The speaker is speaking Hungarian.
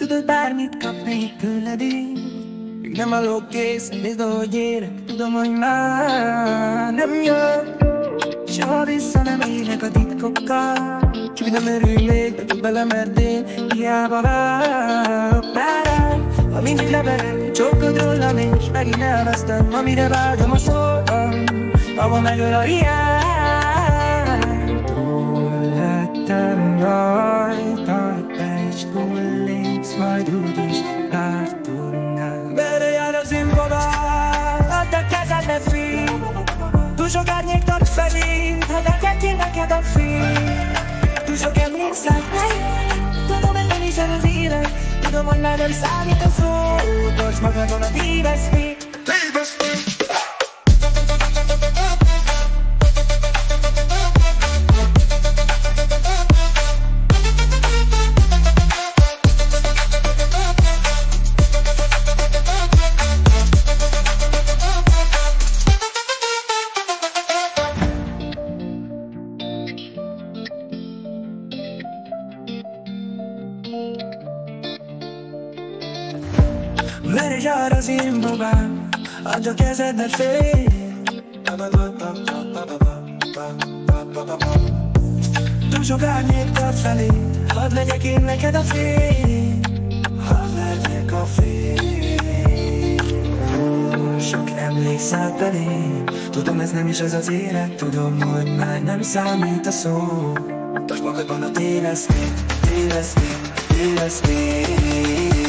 Tudod, bármit kapnék tőled én. Még nem állok készen, nézd, ahogy érek. Tudom, hogy már nem jön. Soha vissza nem élek a titkokkal. Csak nem örülnék, de tud belemerd én. Hiába várok már rád. Ha mindig leverek, csókod rólam, és megint elvesztem, amire vágyom a szólam, ahol megöl a hiány. Túl lettem rajta, és túl lépsz, majd úgyis már tudnál. Merre jár az improvál, add a kezedbe fény. Túl sok árnyék tart felé, ha neked jön neked a fény. Túl sok emlékszem, tudom, ez nem is az élet. Tudom, hogy már nem számít a szó. Tarts magadon a téveszték. Merre jár az én próbám, add a kezedbe fél. Túl sok árnyék tart felé, hadd legyek én neked a fény. Hadd legyek a fény. Sok emlékszel belém, tudom, ez nem is az az élet. Tudom, hogy már nem számít a szó. Tartsd magadban a téveszték, téveszték, téveszték.